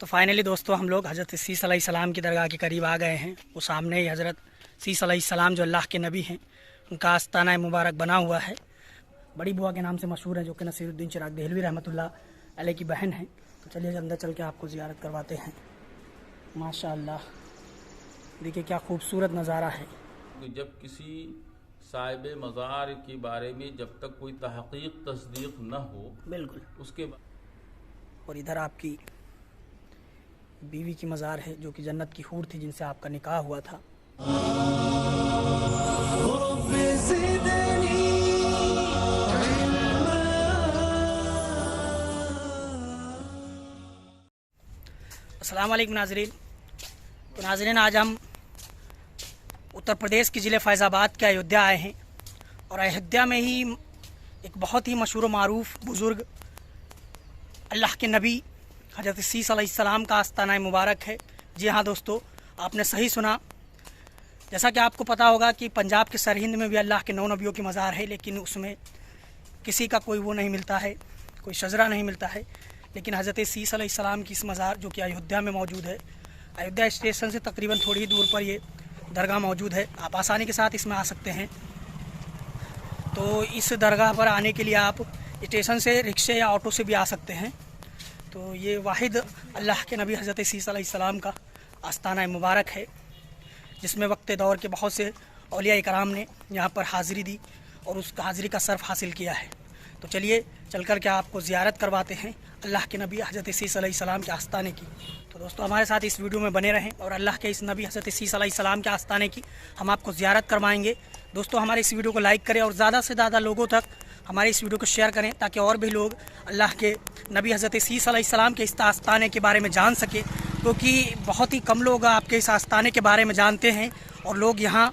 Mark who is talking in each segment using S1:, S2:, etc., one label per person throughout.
S1: تو فائنلی دوستو ہم لوگ حضرت سیس علیہ السلام کی درگاہ کے قریب آ گئے ہیں۔ وہ سامنے ہی حضرت سیس علیہ السلام جو اللہ کے نبی ہیں ان کا آستانہ مبارک بنا ہوا ہے۔ بڑی بوا کے نام سے مشہور ہے، جو کہ نصیر الدین چراغ دہلوی رحمۃ اللہ علیہ کی بہن ہیں۔ تو چلیے اندر چل کے آپ کو زیارت کرواتے ہیں۔ ماشاء اللہ دیکھیے کیا خوبصورت نظارہ ہے۔
S2: جب کسی صاحب مزار کے بارے میں جب تک کوئی تحقیق تصدیق نہ ہو،
S1: بالکل،
S2: اس کے
S1: اور ادھر آپ کی بیوی کی مزار ہے جو کہ جنت کی حور تھی، جن سے آپ کا نکاح ہوا تھا۔ السلام علیکم ناظرین۔ تو ناظرین آج ہم اتر پردیش کے ضلع فیض آباد کے ایودھیا آئے ہیں، اور ایودھیا میں ہی ایک بہت ہی مشہور و معروف بزرگ اللہ کے نبی حضرت سیس علیہ السلام کا آستانہ مبارک ہے۔ جی ہاں دوستو، آپ نے صحیح سنا۔ جیسا کہ آپ کو پتہ ہوگا کہ پنجاب کے سرہند میں بھی اللہ کے 9 نبیوں کی مزار ہے، لیکن اس میں کسی کا کوئی وہ نہیں ملتا ہے، کوئی شجرہ نہیں ملتا ہے۔ لیکن حضرت سیس علیہ السلام کی اس مزار جو کہ ایودھیا میں موجود ہے، ایودھیا اسٹیشن سے تقریباً تھوڑی ہی دور پر یہ درگاہ موجود ہے۔ آپ آسانی کے ساتھ اس میں آ سکتے ہیں۔ تو اس درگاہ پر آنے کے لیے آپ اسٹیشن سے رکشے یا آٹو سے بھی آ سکتے ہیں۔ تو یہ واحد اللہ کے نبی حضرت سیس علیہ السلام کا آستانہ مبارک ہے، جس میں وقت دور کے بہت سے اولیاء کرام نے یہاں پر حاضری دی اور اس کا حاضری کا صرف حاصل کیا ہے۔ تو چلیے چل کر کے آپ کو زیارت کرواتے ہیں اللہ کے نبی حضرت سیس علیہ السلام کے آستانے کی۔ تو دوستو ہمارے ساتھ اس ویڈیو میں بنے رہیں، اور اللہ کے اس نبی حضرت سیس علیہ السلام کے آستانے کی ہم آپ کو زیارت کروائیں گے۔ دوستو ہمارے اس ویڈیو کو لائک کریں اور زیادہ سے زیادہ لوگوں تک ہمارے اس ویڈیو کو شیئر کریں، تاکہ اور بھی لوگ اللہ کے نبی حضرت سیس علیہ السلام کے اس آستانے کے بارے میں جان سکیں، کیونکہ بہت ہی کم لوگ آپ کے اس آستانے کے بارے میں جانتے ہیں، اور لوگ یہاں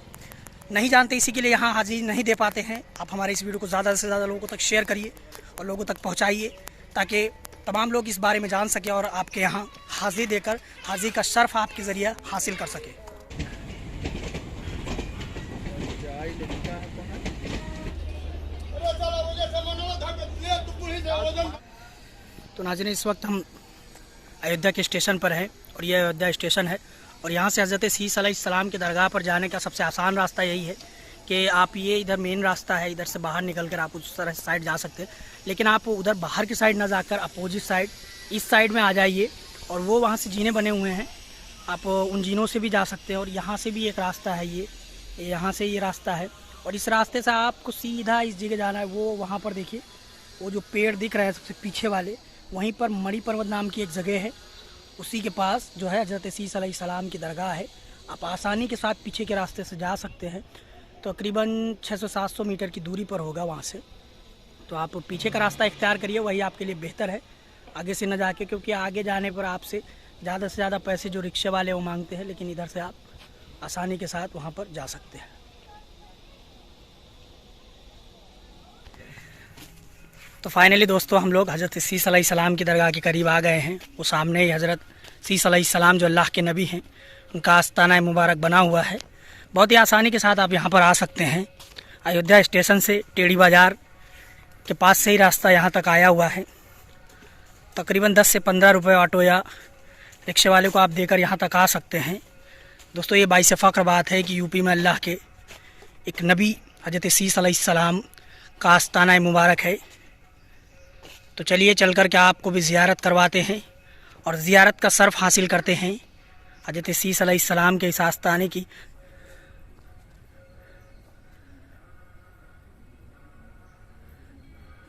S1: نہیں جانتے، اسی کے لیے یہاں حاضری نہیں دے پاتے ہیں۔ آپ ہمارے اس ویڈیو کو زیادہ سے زیادہ لوگوں تک شیئر کریے اور لوگوں تک پہنچائیے، تاکہ تمام لوگ اس بارے میں جان سکیں اور آپ کے یہاں حاضری دے کر حاضری کا شرف آپ کے ذریعہ حاصل کر سکیں۔ تو ناظرین اس وقت ہم ایودھیا کے اسٹیشن پر ہیں، اور یہ ایودھیا اسٹیشن ہے، اور یہاں سے حضرت سیس علیہ السلام کی درگاہ پر جانے کا سب سے آسان راستہ یہی ہے کہ آپ یہ ادھر مین راستہ ہے، ادھر سے باہر نکل کر آپ اس طرح سائڈ جا سکتے ہیں، لیکن آپ ادھر باہر کی سائڈ نہ جا کر اپوزٹ سائڈ اس سائڈ میں آ جائیے، اور وہ وہاں سے جینے بنے ہوئے ہیں، آپ ان جینوں سے بھی جا سکتے ہیں، اور یہاں سے بھی ایک راستہ ہے، یہاں سے یہ راستہ ہے، اور اس راستے سے آپ کو سیدھا اس جگہ جانا ہے۔ وہ وہاں پر دیکھیے وہ جو پیڑ دکھ رہے ہیں سب سے پیچھے والے، وہیں پر مڑی پروت نام کی ایک جگہ ہے، اسی کے پاس جو ہے حضرت سیس علیہ السلام کی درگاہ ہے۔ آپ آسانی کے ساتھ پیچھے کے راستے سے جا سکتے ہیں، تقریباً 600-700 میٹر کی دوری پر ہوگا وہاں سے۔ تو آپ پیچھے کا راستہ اختیار کریے، وہی آپ کے لیے بہتر ہے، آگے سے نہ جا کے، کیونکہ آگے جانے پر آپ سے زیادہ زیادہ پیسے جو رکشے والے وہ مانگتے ہیں، لیکن ادھر سے آپ آسانی کے ساتھ وہاں پر جا سکتے ہیں۔ تو فائنلی دوستو ہم لوگ حضرت سیس علیہ السلام کی درگاہ کے قریب آ گئے ہیں۔ وہ سامنے ہی حضرت سیس علیہ السلام جو اللہ کے نبی ہیں ان کا آستانہ مبارک بنا ہوا ہے۔ بہت ہی آسانی کے ساتھ آپ یہاں پر آ سکتے ہیں۔ ایودھیا اسٹیشن سے ٹیڑی بازار کے پاس سے ہی راستہ یہاں تک آیا ہوا ہے۔ تقریباً 10 سے 15 روپے آٹو یا رکشے والے کو آپ دے کر یہاں تک آ سکتے ہیں۔ دوستو یہ باعث فخر بات ہے کہ یو پی میں اللہ کے ایک نبی حضرت سیس علیہ السلام کا آستانہ مبارک ہے۔ تو چلیے چل کر کے آپ کو بھی زیارت کرواتے ہیں اور زیارت کا صرف حاصل کرتے ہیں حضرت سیس علیہ السلام کے اس آستانے کی۔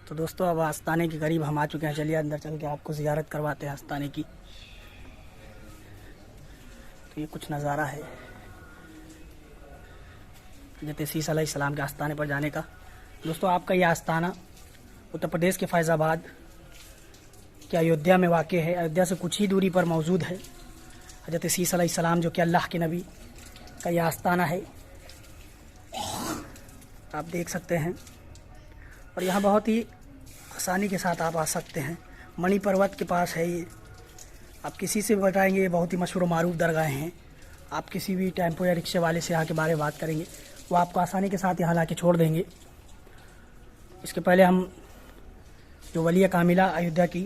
S1: تو دوستو اب آستانے کے قریب ہم آ چکے ہیں، چلیے اندر چل کے آپ کو زیارت کرواتے ہیں آستانے کی۔ تو یہ کچھ نظارہ ہے حضرت سیس علیہ السلام کے آستانے پر جانے کا۔ دوستو آپ کا یہ آستانہ اتر پردیش کے فیض آباد کے ایودھیا میں واقع ہے۔ ایودھیا سے کچھ ہی دوری پر موجود ہے حضرت سیس علیہ السلام جو کہ اللہ کے نبی کا یہ آستانہ ہے، آپ دیکھ سکتے ہیں، اور یہاں بہت ہی آسانی کے ساتھ آپ آ سکتے ہیں۔ منی پروت کے پاس ہے یہ، آپ کسی سے بتائیں گے یہ بہت ہی مشہور و معروف درگاہیں ہیں، آپ کسی بھی ٹیمپو یا رکشے والے سے یہاں کے بارے میں بات کریں گے، وہ آپ کو آسانی کے ساتھ یہاں لا کے چھوڑ دیں گے۔ اس کے پہلے ہم جو ولی کاملہ ایودھیا کی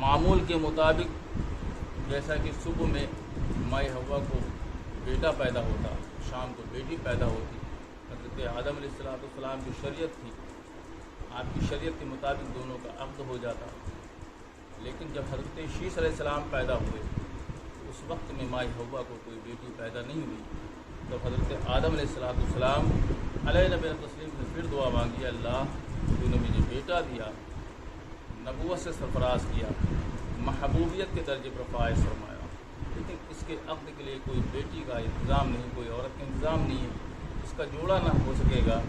S2: معمول کے مطابق جیسا کہ صبح میں ماء حوا کو بیٹا پیدا ہوتا، شام کو بیٹی پیدا ہوتی، حضرت آدم علیہ السلام کی شریعت تھی، آپ کی شریعت کے مطابق دونوں کا عقد ہو جاتا، لیکن جب حضرت شیس علیہ السلام پیدا ہوئے اس وقت میں ماء حوا کو کوئی بیٹی پیدا نہیں ہوئی، تو حضرت آدم علیہ السلام علیہ نبی تسلیم سے پھر دعا مانگی، اللہ تو نے مجھے بیٹا دیا، نبوت سے سرفراز کیا، محبوبیت کے درجے پر فائز فرمایا، لیکن اس کے عقد کے لیے کوئی بیٹی کا انتظام نہیں، کوئی عورت کا انتظام نہیں ہے، اس کا جوڑا نہ ہو سکے گا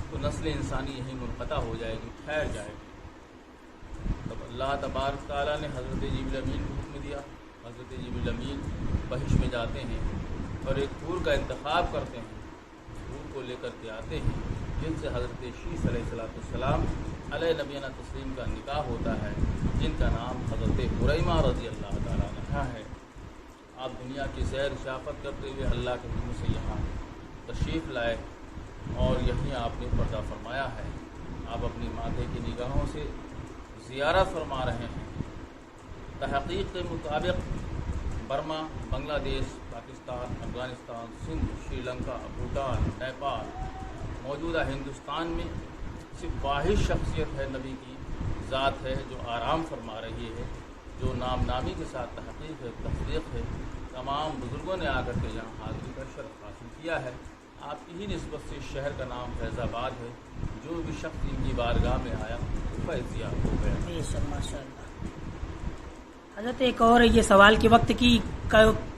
S2: تو نسل انسانی یہیں منقطع ہو جائے گی، ٹھہر جائے گی۔ تب اللہ تبارک تعالیٰ نے حضرت جبریل امین کو حکم دیا، حضرت جبریل امین بہش میں جاتے ہیں اور ایک حور کا انتخاب کرتے ہیں، حور کو لے کر کے آتے ہیں جن سے حضرت شیس علیہ السلام علیہ نبینا تسلیم کا نکاح ہوتا ہے، جن کا نام حضرت حریمہ رضی اللہ تعالیٰ عنہا ہے۔ آپ دنیا کی سیر شافت کرتے ہوئے اللہ کے حکم سے یہاں تشریف لائے اور یہیں آپ نے پردہ فرمایا ہے، آپ اپنی ماتھے کی نگاہوں سے زیارت فرما رہے ہیں۔ تحقیق کے مطابق برما، بنگلہ دیش، پاکستان، افغانستان، سندھ، سری لنکا، بھوٹان، نیپال، موجودہ ہندوستان میں صرف واحد شخصیت ہے، نبی کی ذات ہے جو آرام فرما رہی ہے، جو نام نامی کے ساتھ تحقیق ہے، تصدیق ہے۔ تمام بزرگوں نے آ کر کے یہاں حاضری کا شرف حاصل کیا ہے۔ آپ کی ہی نسبت سے شہر کا نام فیض آباد ہے، جو بھی شخص ان کی بارگاہ میں آیا وہ فیضیاب ہو گیا۔
S1: ماشاء اللہ۔ حضرت ایک اور یہ سوال کے وقت کی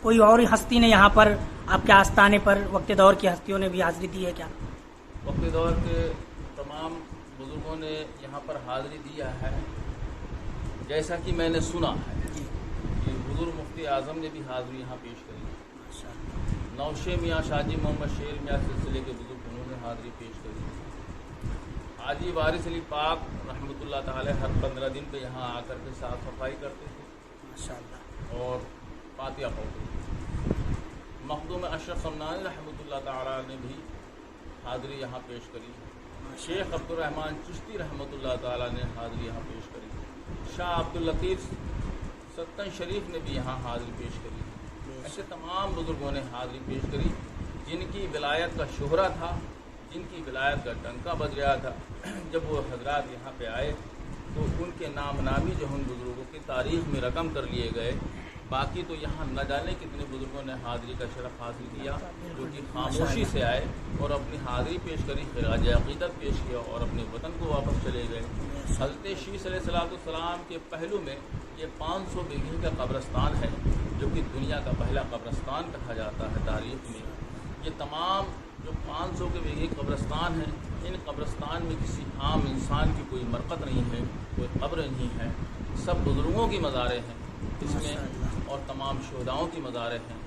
S1: کوئی اور ہستی نے یہاں پر آپ کے آستانے پر وقت دور کی ہستیوں نے بھی حاضری دی ہے کیا؟
S2: وقت دور کے تمام بزرگوں نے یہاں پر حاضری دیا ہے، جیسا کہ میں نے سنا ہے کہ حضور مفتی اعظم نے بھی حاضری یہاں پیش کری، نوشے میاں شاجی محمد شیر میاں سلسلے کے بزرگ انہوں نے حاضری پیش کری، حاجی وارث علی پاک رحمۃ اللہ تعالی ہر 15 دن پہ یہاں آ کر کے صاف صفائی کرتے تھے اور فاتحہ پڑھتے۔ مخدوم اشرف سمنانی رحمۃ اللہ تعالی نے بھی حاضری یہاں پیش کری، شیخ عبد الرحمن چشتی رحمۃ اللہ تعالی نے حاضری یہاں پیش کری، شاہ عبد اللطیف ستن شریف نے بھی یہاں حاضری پیش کری۔ ایسے تمام بزرگوں نے حاضری پیش کری جن کی ولایت کا شہرہ تھا، جن کی ولایت کا ڈنکا بج رہا تھا۔ جب وہ حضرات یہاں پہ آئے تو ان کے نام نامی جو ان بزرگوں کی تاریخ میں رقم کر لیے گئے۔ باقی تو یہاں نہ جانے کتنے بزرگوں نے حاضری کا شرف حاصل کیا، جو کہ خاموشی سے آئے اور اپنی حاضری پیش کری، خراج عقیدت پیش کیا اور اپنے وطن کو واپس چلے گئے۔ حضرت شیس علیہ السلام کے پہلو میں یہ 500 بیگھے کا قبرستان ہے، جو کہ دنیا کا پہلا قبرستان کہا جاتا ہے تاریخ میں۔ یہ تمام جو 500 کے بیگھے قبرستان ہیں، ان قبرستان میں کسی عام انسان کی کوئی مرقد نہیں ہے، کوئی قبر نہیں ہے، سب بزرگوں کی مزاریں ہیں اس میں، اور تمام شہداؤں کی مزاریں ہیں۔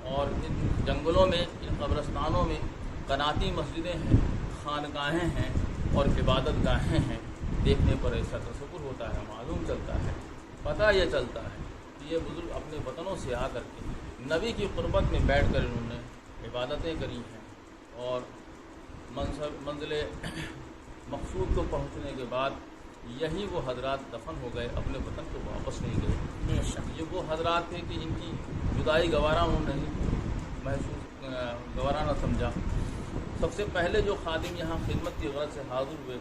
S2: اور ان جنگلوں میں، ان قبرستانوں میں قناتی مسجدیں ہیں، خانقاہیں ہیں اور عبادت گاہیں ہیں۔ دیکھنے پر ایسا تصور ہوتا ہے، معلوم چلتا ہے، پتہ یہ چلتا ہے کہ یہ بزرگ اپنے وطنوں سے آ کر کے نبی کی قربت میں بیٹھ کر انہوں نے عبادتیں کری ہیں، اور منزل مقصود کو پہنچنے کے بعد یہی وہ حضرات دفن ہو گئے، اپنے وطن کو واپس نہیں گئے۔ یہ وہ حضرات تھے کہ ان کی جدائی گوارا انہوں نے گوارا نہ سمجھا۔ سب سے پہلے جو خادم یہاں خدمت کی غرض سے حاضر ہوئے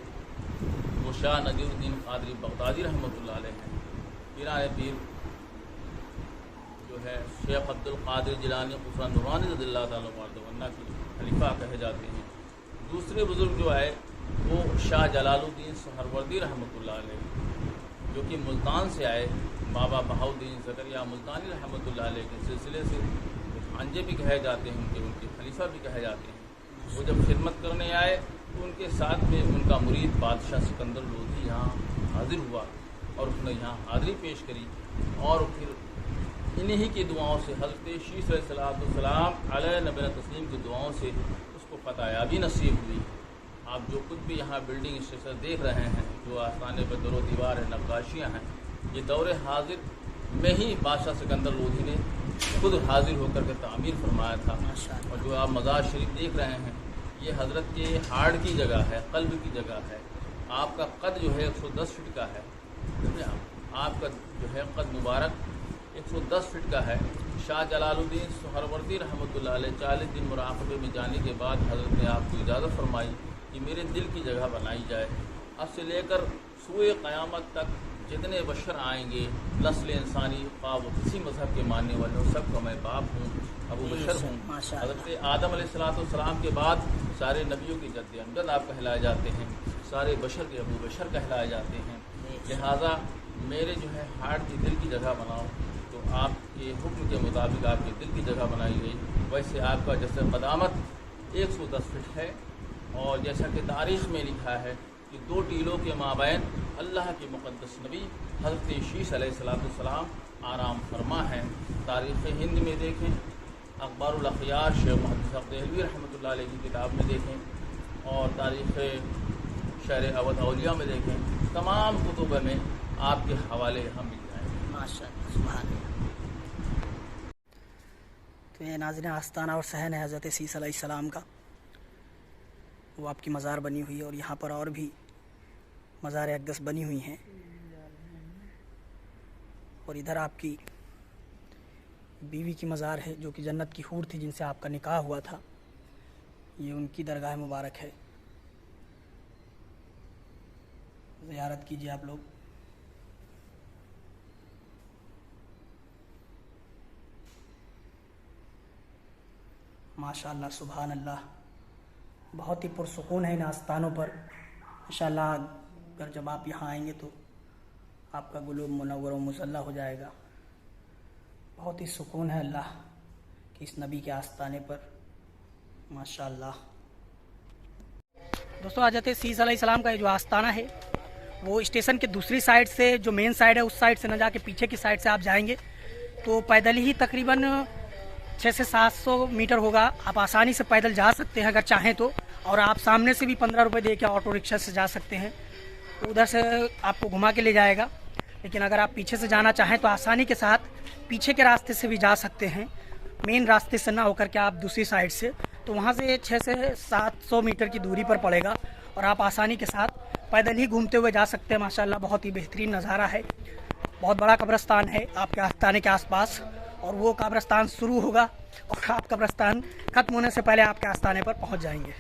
S2: وہ شاہ نذیر الدین قادری بغدادی رحمۃ اللہ علیہ ہیں۔ پیران پیر جو ہے شیخ عبد القادر جیلانی قصہ نورانی رضی اللہ تعالیٰ عنہ کی خلیفہ کہے جاتے ہیں۔ دوسرے بزرگ جو ہے وہ شاہ جلال الدین سہروردی رحمۃ اللہ علیہ، جو کہ ملتان سے آئے، بابا بہاؤالدین زکریا ملتانی رحمۃ اللہ علیہ کے سلسلے سے بھانجے بھی کہے جاتے ہیں، ان کے خلیفہ بھی کہے جاتے ہیں۔ وہ جب خدمت کرنے آئے تو ان کے ساتھ میں ان کا مرید بادشاہ سکندر لودھی یہاں حاضر ہوا اور اس نے یہاں حاضری پیش کری، اور پھر انہی کی دعاؤں سے حضرت شیس علیہ السلام علیہ نبی تسلیم کی دعاؤں سے اس کو فتح یابی نصیب ہوئی۔ آپ جو کچھ بھی یہاں بلڈنگ اسٹرکچر دیکھ رہے ہیں، جو آستانے پر در و دیوار ہیں، نقاشیاں ہیں، یہ دور حاضر میں ہی بادشاہ سکندر لودھی نے خود حاضر ہو کر کے تعمیر فرمایا تھا۔ اور جو آپ مزار شریف دیکھ رہے ہیں، یہ حضرت کے ہارٹ کی جگہ ہے، قلب کی جگہ ہے۔ آپ کا قد جو ہے 110 فٹ کا ہے، آپ کا جو ہے قد مبارک 110 فٹ کا ہے۔ شاہ جلال الدین سہروردی رحمۃ اللہ علیہ 40 دن مراقبے میں جانے کے بعد حضرت نے آپ کو اجازت فرمائی کہ میرے دل کی جگہ بنائی جائے۔ اب سے لے کر سوئے قیامت تک جتنے بشر آئیں گے نسل انسانی خواہ وہ کسی مذہب کے ماننے والے ہوں، سب کا میں باپ ہوں، ابو بشر ہوں۔ حضرت آدم علیہ السلام کے بعد سارے نبیوں کے جد امجد آپ کہلائے جاتے ہیں، سارے بشر کے ابو بشر کہلائے جاتے ہیں۔ لہٰذا میرے جو ہے ہارٹ کی دل کی جگہ بناؤ، تو آپ کے حکم کے مطابق آپ کے دل کی جگہ بنائی گئی۔ ویسے آپ کا جیسے قدامت 110 فٹ ہے، اور جیسا کہ تاریخ میں لکھا ہے کہ 2 ٹیلوں کے مابین اللہ کے مقدس نبی حضرت شیش علیہ السلام آرام فرما ہیں۔ تاریخ ہند میں دیکھیں، اخبار الاخیار شیخ محدث حق دہلوی رحمۃ اللہ علیہ کی کتاب میں دیکھیں، اور تاریخ شہر اودھ اولیاء میں دیکھیں، تمام کتب میں آپ کے حوالے یہاں مل جائیں گے۔
S1: ماشاءاللہ، سبحان اللہ۔ تو یہ ناظرین آستانہ اور صحن ہے حضرت شیش علیہ السلام کا، وہ آپ کی مزار بنی ہوئی ہے، اور یہاں پر اور بھی مزار اقدس بنی ہوئی ہیں، اور ادھر آپ کی بیوی کی مزار ہے جو کہ جنت کی حور تھی جن سے آپ کا نکاح ہوا تھا، یہ ان کی درگاہ مبارک ہے، زیارت کیجیے آپ لوگ۔ ماشاءاللہ، سبحان اللہ، بہت ہی پرسکون ہے ان آستانوں پر۔ انشاءاللہ اگر جب آپ یہاں آئیں گے تو آپ کا قلوب منور و مسلح ہو جائے گا۔ بہت ہی سکون ہے اللہ کہ اس نبی کے آستانے پر، ماشاءاللہ۔ دوستو، حضرت شیش علیہ السلام کا یہ جو آستانہ ہے وہ اسٹیشن کے دوسری سائڈ سے، جو مین سائڈ ہے اس سائڈ سے نہ جا کے پیچھے کی سائڈ سے آپ جائیں گے تو پیدل ہی تقریباً 600 سے 700 میٹر ہوگا۔ آپ آسانی سے پیدل جا سکتے ہیں اگر چاہیں تو، اور آپ سامنے سے بھی 15 روپے دے کے آٹو رکشہ سے جا سکتے ہیں، ادھر سے آپ کو گھما کے لے جائے گا۔ لیکن اگر آپ پیچھے سے جانا چاہیں تو آسانی کے ساتھ پیچھے کے راستے سے بھی جا سکتے ہیں، مین راستے سے نہ ہو کر کے آپ دوسری سائڈ سے، تو وہاں سے 600 سے 700 میٹر کی دوری پر پڑے گا، اور آپ آسانی کے ساتھ پیدل ہی گھومتے ہوئے جا سکتے ہیں۔ ماشاءاللہ بہت ہی بہترین نظارہ ہے، بہت بڑا قبرستان ہے آپ کے آستانے کے آس پاس، اور وہ قبرستان شروع ہوگا اور آپ قبرستان ختم ہونے سے پہلے آپ کے آستانے پر پہنچ جائیں گے۔